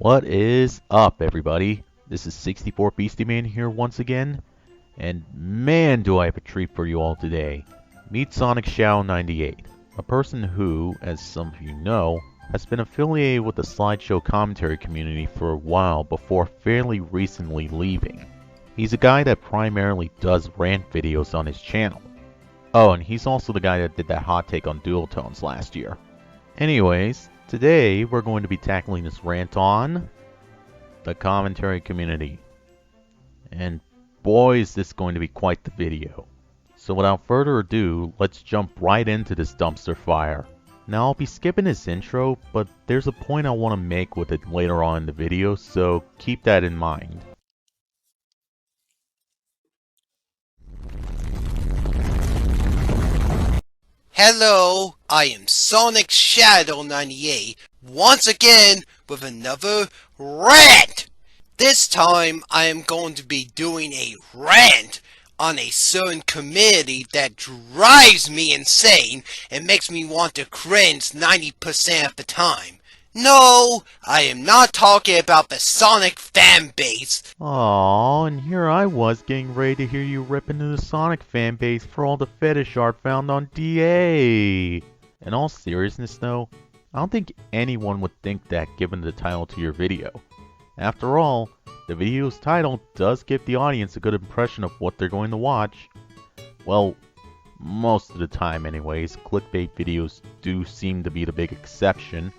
What is up, everybody? This is 64 Beastie Man here once again, and man do I have a treat for you all today. Meet SonicShadow98, a person who, as some of you know, has been affiliated with the slideshow commentary community for a while before fairly recently leaving. He's a guy that primarily does rant videos on his channel. Oh, and he's also the guy that did that hot take on dual tones last year. Anyways, today we're going to be tackling this rant on the commentary community. And boy is this going to be quite the video. So without further ado, let's jump right into this dumpster fire. Now I'll be skipping this intro, but there's a point I want to make with it later on in the video, so keep that in mind. Hello, I am SonicShadow98, once again with another rant! This time I am going to be doing a rant on a certain community that drives me insane and makes me want to cringe 90% of the time. No, I am not talking about the Sonic fanbase. Aww, and here I was getting ready to hear you rip into the Sonic fanbase for all the fetish art found on DA. In all seriousness though, I don't think anyone would think that given the title to your video. After all, the video's title does give the audience a good impression of what they're going to watch. Well, most of the time anyways, clickbait videos do seem to be the big exception.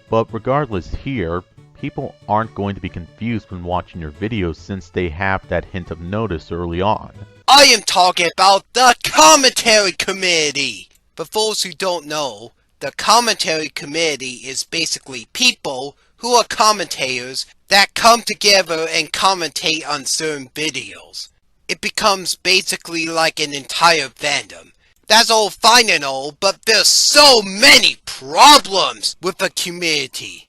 But regardless here, people aren't going to be confused when watching your videos since they have that hint of notice early on. I am talking about the commentary committee! For those who don't know, the commentary committee is basically people who are commentators that come together and commentate on certain videos. It becomes basically like an entire fandom. That's all fine and all, but there's so many problems with the community.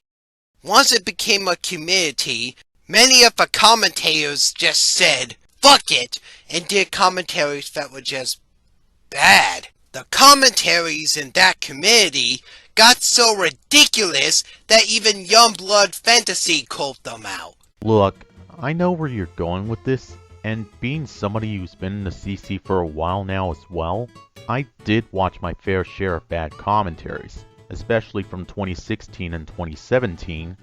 Once it became a community, many of the commentators just said, fuck it, and did commentaries that were just bad. The commentaries in that community got so ridiculous that even Youngblood Fantasy called them out. Look, I know where you're going with this, and being somebody who's been in the CC for a while now as well, I did watch my fair share of bad commentaries, especially from 2016 and 2017,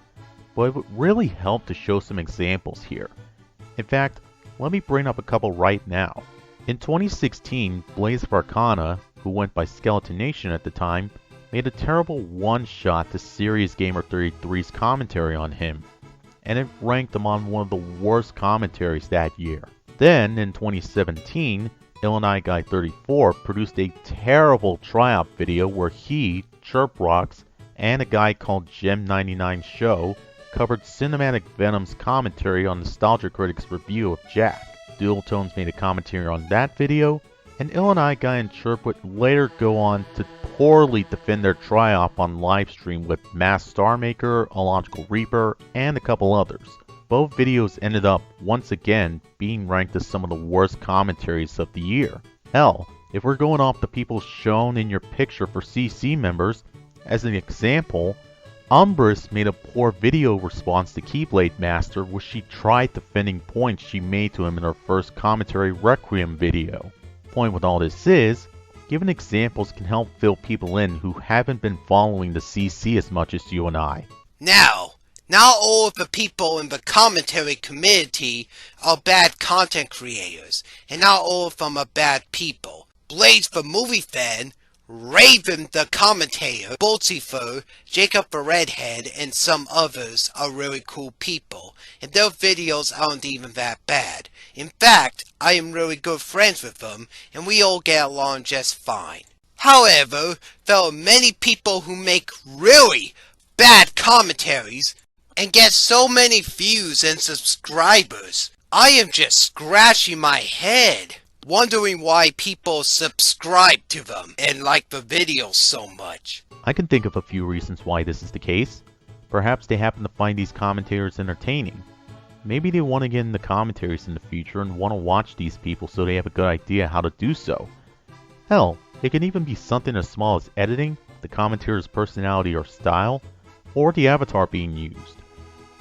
but it would really help to show some examples here. In fact, let me bring up a couple right now. In 2016, Blaze of Arcana, who went by Skeleton Nation at the time, made a terrible one-shot to Serious Gamer 33's commentary on him, and it ranked him on one of the worst commentaries that year. Then, in 2017, Illinois Guy 34 produced a terrible tryout video where he, Chirprocks, and a guy called Gem99 Show covered Cinematic Venom's commentary on Nostalgia Critic's review of Jack. Dual Tones made a commentary on that video, and Illinois Guy and Chirp would later go on to poorly defend their try-off on livestream with Mass Star Maker, Illogical Reaper, and a couple others. Both videos ended up, once again, being ranked as some of the worst commentaries of the year. Hell, if we're going off the people shown in your picture for CC members, as an example, Umbrus made a poor video response to Keyblade Master where she tried defending points she made to him in her first commentary Requiem video. Point with all this is, giving examples can help fill people in who haven't been following the CC as much as you and I. Now, not all of the people in the commentary community are bad content creators, and not all of them are bad people. Blaze the movie fan, Raven the commentator, Boltsifer, Jacob the redhead, and some others are really cool people, and their videos aren't even that bad. In fact, I am really good friends with them, and we all get along just fine. However, there are many people who make really bad commentaries and get so many views and subscribers. I am just scratching my head, wondering why people subscribe to them and like the videos so much. I can think of a few reasons why this is the case. Perhaps they happen to find these commentators entertaining. Maybe they want to get into commentaries in the future and want to watch these people so they have a good idea how to do so. Hell, it can even be something as small as editing, the commentator's personality or style, or the avatar being used.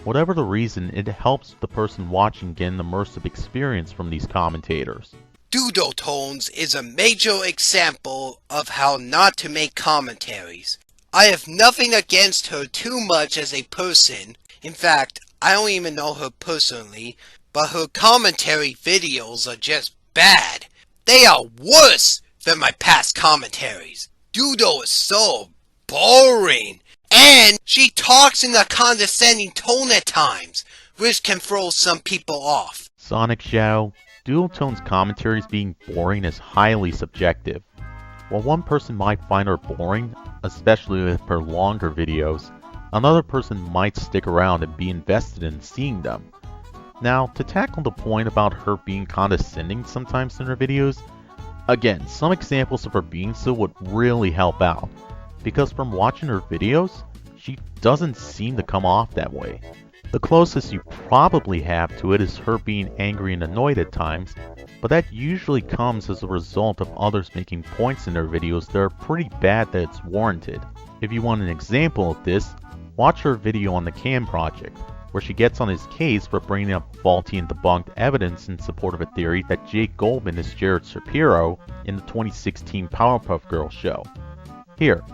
Whatever the reason, it helps the person watching get an immersive experience from these commentators. Doodle Tones is a major example of how not to make commentaries. I have nothing against her too much as a person. In fact, I don't even know her personally, but her commentary videos are just bad. They are worse than my past commentaries. Doodle is so boring. And she talks in a condescending tone at times, which can throw some people off. SonicShadow, Dual Tone's commentaries being boring is highly subjective. While one person might find her boring, especially with her longer videos, another person might stick around and be invested in seeing them. Now, to tackle the point about her being condescending sometimes in her videos, again, some examples of her being so would really help out, because from watching her videos, she doesn't seem to come off that way. The closest you probably have to it is her being angry and annoyed at times, but that usually comes as a result of others making points in their videos that are pretty bad that it's warranted. If you want an example of this, watch her video on the Cam Project, where she gets on his case for bringing up faulty and debunked evidence in support of a theory that Jake Goldman is Jared Shapiro in the 2016 Powerpuff Girls show. Here,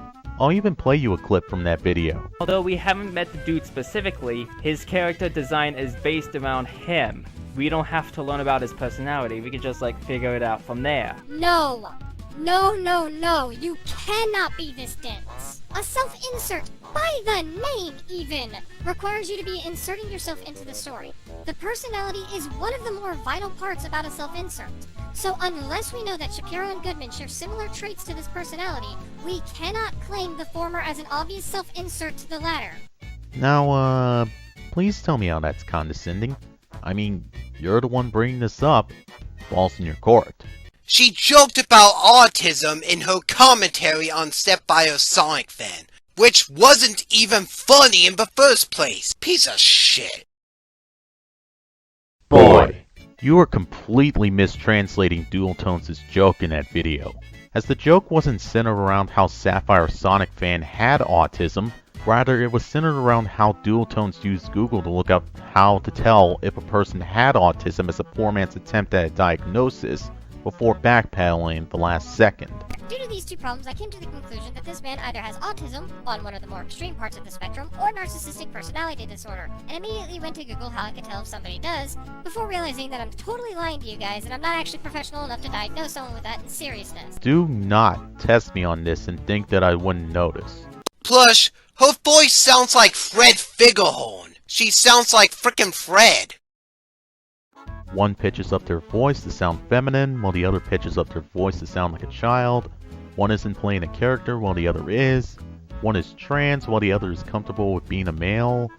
I'll even play you a clip from that video. Although we haven't met the dude specifically, his character design is based around him. We don't have to learn about his personality, we can just figure it out from there. No! No, no, no, you cannot be this dense. A self-insert, by the name even, requires you to be inserting yourself into the story. The personality is one of the more vital parts about a self-insert. So unless we know that Shapiro and Goodman share similar traits to this personality, we cannot claim the former as an obvious self-insert to the latter. Now, please tell me how that's condescending. I mean, you're the one bringing this up. Ball's in your court. She joked about autism in her commentary on Step by a Sonic Fan, which wasn't even funny in the first place. Piece of shit. Boy, you are completely mistranslating Dual Tones' joke in that video, as the joke wasn't centered around how Sapphire Sonic Fan had autism, rather it was centered around how Dual Tones used Google to look up how to tell if a person had autism as a poor man's attempt at a diagnosis, before backpedaling at the last second. Due to these two problems, I came to the conclusion that this man either has autism, on one of the more extreme parts of the spectrum, or narcissistic personality disorder, and immediately went to Google how I could tell if somebody does, before realizing that I'm totally lying to you guys and I'm not actually professional enough to diagnose someone with that in seriousness. Do not test me on this and think that I wouldn't notice. Plus, her voice sounds like Fred Figurehorn. She sounds like frickin' Fred. One pitches up their voice to sound feminine, while the other pitches up their voice to sound like a child. One isn't playing a character while the other is. One is trans while the other is comfortable with being a male.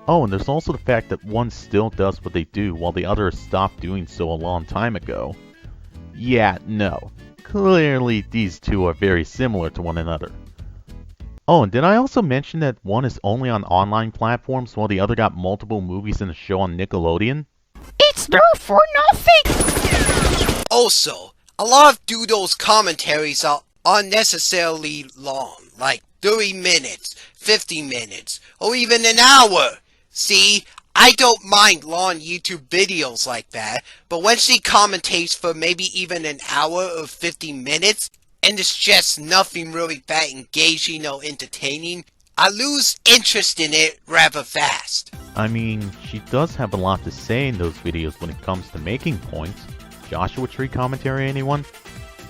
Oh, and there's also the fact that one still does what they do while the other has stopped doing so a long time ago. Yeah, no. Clearly these two are very similar to one another. Oh, and did I also mention that one is only on online platforms while the other got multiple movies and a show on Nickelodeon? It's no for nothing! Also, a lot of Doodle's commentaries are unnecessarily long, like 30 minutes, 50 minutes, or even an hour. See, I don't mind long YouTube videos like that, but when she commentates for maybe even an hour or 50 minutes, and it's just nothing really that engaging or entertaining, I lose interest in it rather fast. I mean, she does have a lot to say in those videos when it comes to making points. Joshua Tree commentary, anyone?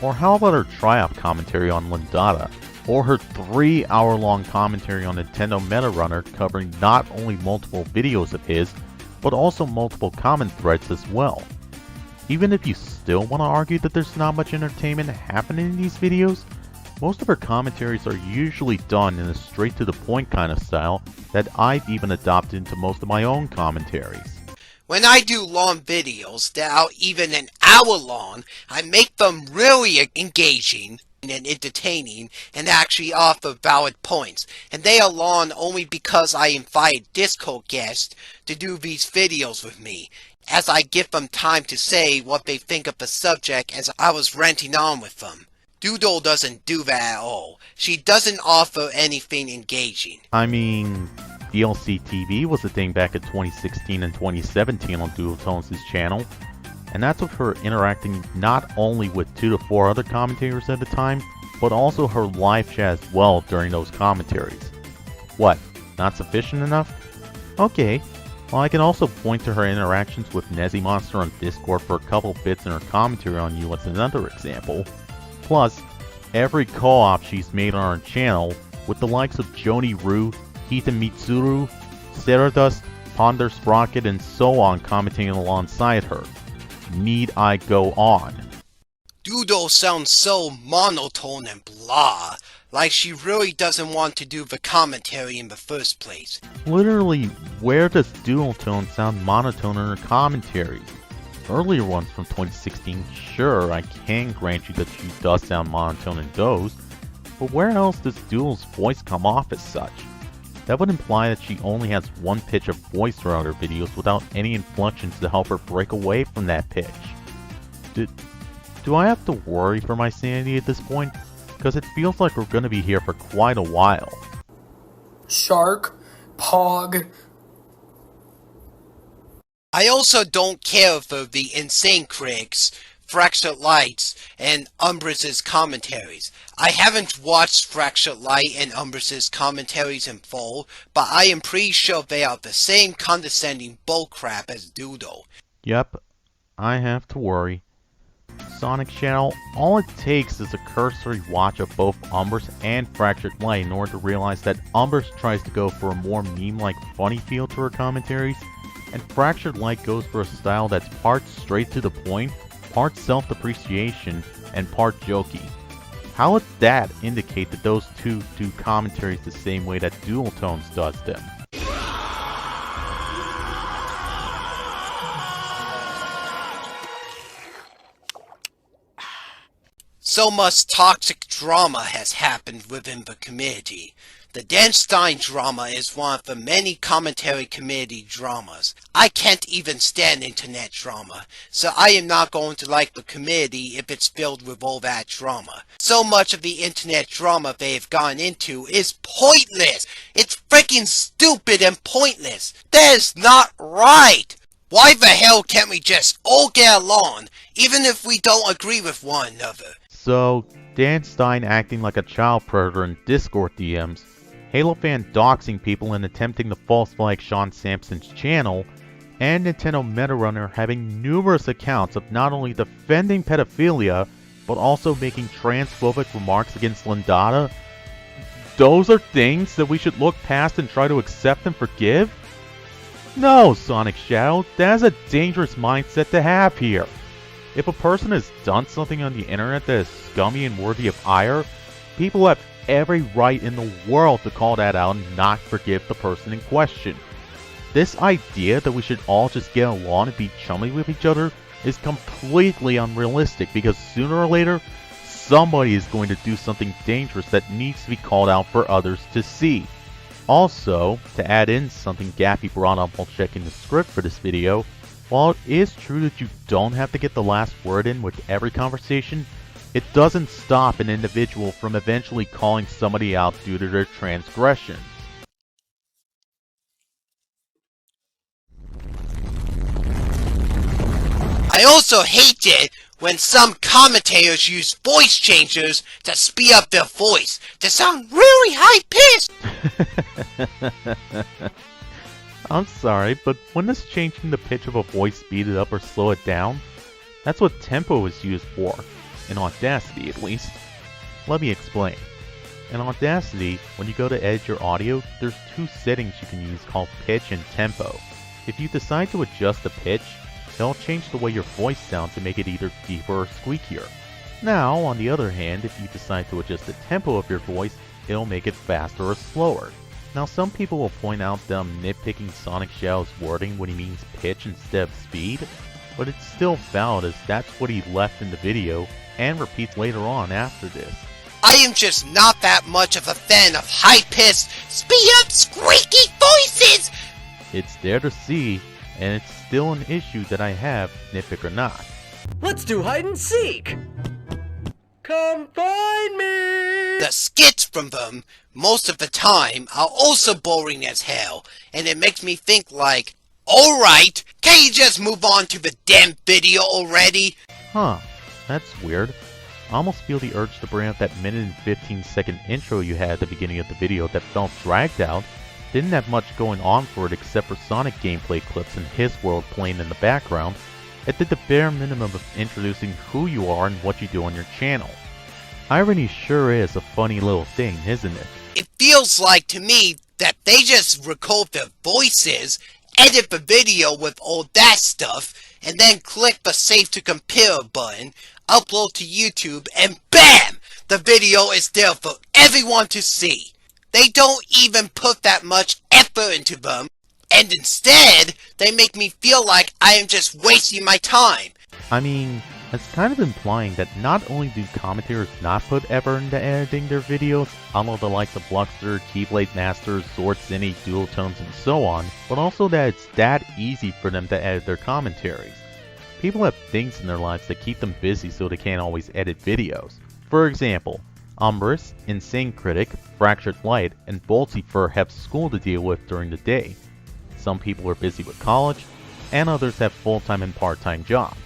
Or how about her try-out commentary on Lindada? Or her 3-hour-long commentary on Nintendo Meta Runner covering not only multiple videos of his, but also multiple comment threads as well. Even if you still want to argue that there's not much entertainment happening in these videos, most of her commentaries are usually done in a straight-to-the-point kind of style that I've even adopted into most of my own commentaries. When I do long videos that are even an hour long, I make them really engaging and entertaining and actually offer valid points. And they are long only because I invite Discord guests to do these videos with me, as I give them time to say what they think of the subject as I was ranting on with them. Doodle doesn't do that at all. She doesn't offer anything engaging. I mean, DLC TV was a thing back in 2016 and 2017 on Duotones' channel, and that's with her interacting not only with 2 to 4 other commentators at a time, but also her live chat as well during those commentaries. What, not sufficient enough? Okay, well I can also point to her interactions with Nezzy Monster on Discord for a couple bits in her commentary on you as another example. Plus, every co-op she's made on her channel with the likes of Joni Rue, Heathen Mitsuru, Ceradust, Ponder Sprocket, and so on commentating alongside her. Need I go on? Doodle sounds so monotone and blah, like she really doesn't want to do the commentary in the first place. Literally, where does Duotone sound monotone in her commentaries? Earlier ones from 2016, sure, I can grant you that she does sound monotone in those, but where else does Doodle's voice come off as such? That would imply that she only has one pitch of voice throughout her videos without any inflections to help her break away from that pitch. Do I have to worry for my sanity at this point? Because it feels like we're going to be here for quite a while. Shark, Pog. I also don't care for the insane critics, Fractured Lights, and Umbris' commentaries. I haven't watched Fractured Light and Umbris' commentaries in full, but I am pretty sure they are the same condescending bullcrap as Doodle. Yep, I have to worry. Sonic Shadow, all it takes is a cursory watch of both Umbris and Fractured Light in order to realize that Umbris tries to go for a more meme-like funny feel to her commentaries, and Fractured Light goes for a style that's part straight to the point, part self-depreciation, and part jokey. How would that indicate that those two do commentaries the same way that Duotones does them? So much toxic drama has happened within the community. The Dan Stein drama is one of the many commentary community dramas. I can't even stand internet drama, so I am not going to like the community if it's filled with all that drama. So much of the internet drama they've gone into is pointless! It's freaking stupid and pointless! That is not right! Why the hell can't we just all get along, even if we don't agree with one another? So, Dan Stein acting like a child predator in Discord DMs, Halo fan doxing people and attempting to false flag Sean Sampson's channel, and Nintendo Metarunner having numerous accounts of not only defending pedophilia, but also making transphobic remarks against Lindada. Those are things that we should look past and try to accept and forgive? No, Sonic Shadow, that's a dangerous mindset to have here. If a person has done something on the internet that is scummy and worthy of ire, people have every right in the world to call that out and not forgive the person in question. This idea that we should all just get along and be chummy with each other is completely unrealistic because sooner or later, somebody is going to do something dangerous that needs to be called out for others to see. Also, to add in something Gappy brought up while checking the script for this video, while it is true that you don't have to get the last word in with every conversation, it doesn't stop an individual from eventually calling somebody out due to their transgressions. I also hate it when some commentators use voice changers to speed up their voice to sound really high-pitched. I'm sorry, but when does changing the pitch of a voice speed it up or slow it down? That's what tempo is used for, in Audacity at least. Let me explain. In Audacity, when you go to edit your audio, there's two settings you can use called pitch and tempo. If you decide to adjust the pitch, it'll change the way your voice sounds to make it either deeper or squeakier. Now, on the other hand, if you decide to adjust the tempo of your voice, it'll make it faster or slower. Now, some people will point out that I'm nitpicking Sonic Shadow's wording when he means pitch instead of speed, but it's still valid as that's what he left in the video and repeats later on after this. I am just not that much of a fan of high-pitched, speed-up, squeaky voices! It's there to see, and it's still an issue that I have, nitpick or not. Let's do hide and seek. Come find me. The skits from them, most of the time, are also boring as hell, and it makes me think like, alright, can't you just move on to the damn video already? Huh, that's weird. I almost feel the urge to bring up that minute and 15-second intro you had at the beginning of the video that felt dragged out. Didn't have much going on for it except for Sonic gameplay clips and his world playing in the background. It did the bare minimum of introducing who you are and what you do on your channel. Irony sure is a funny little thing, isn't it? It feels like to me that they just record their voices, edit the video with all that stuff, and then click the Save to Compare button, upload to YouTube, and BAM! The video is there for everyone to see. They don't even put that much effort into them, and instead, they make me feel like I am just wasting my time. I mean, it's kind of implying that not only do commentators not put effort into editing their videos, unlike the likes of Bluxter, Keyblade Masters, Sword Cine, Dual Tones, and so on, but also that it's that easy for them to edit their commentaries. People have things in their lives that keep them busy so they can't always edit videos. For example, Umbrus, Insane Critic, Fractured Light, and Boltsy Fur have school to deal with during the day. Some people are busy with college, and others have full-time and part-time jobs.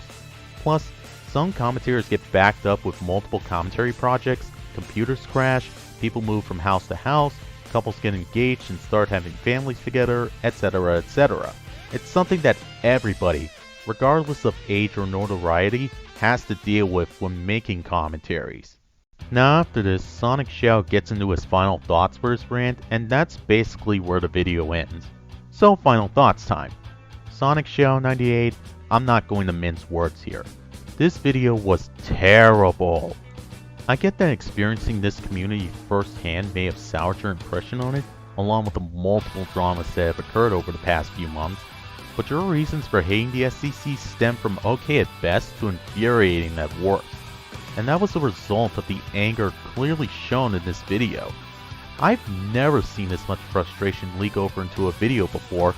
Plus, some commentators get backed up with multiple commentary projects, computers crash, people move from house to house, couples get engaged and start having families together, etc., etc. It's something that everybody, regardless of age or notoriety, has to deal with when making commentaries. Now after this, SonicShadow gets into his final thoughts for his rant, and that's basically where the video ends. So final thoughts time. SonicShadow98, I'm not going to mince words here. This video was terrible. I get that experiencing this community firsthand may have soured your impression on it, along with the multiple dramas that have occurred over the past few months, but your reasons for hating the SCC stem from okay at best to infuriating at worst. And that was the result of the anger clearly shown in this video. I've never seen this much frustration leak over into a video before,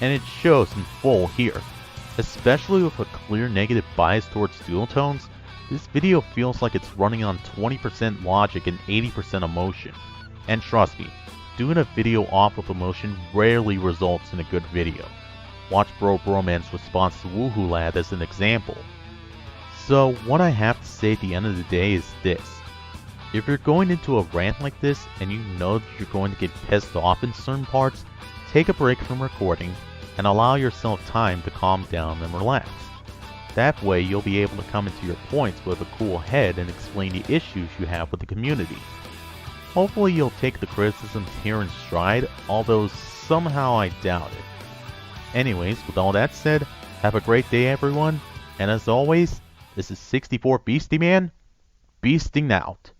and it shows in full here. Especially with a clear negative bias towards dual tones, this video feels like it's running on 20% logic and 80% emotion. And trust me, doing a video off of emotion rarely results in a good video. Watch Bro Broman's response to Woohoo Lad as an example. So what I have to say at the end of the day is this. If you're going into a rant like this and you know that you're going to get pissed off in certain parts, take a break from recording and allow yourself time to calm down and relax. That way you'll be able to come into your points with a cool head and explain the issues you have with the community. Hopefully you'll take the criticisms here in stride, although somehow I doubt it. Anyways, with all that said, have a great day everyone, and as always, this is 64 Beastie Man, beasting out.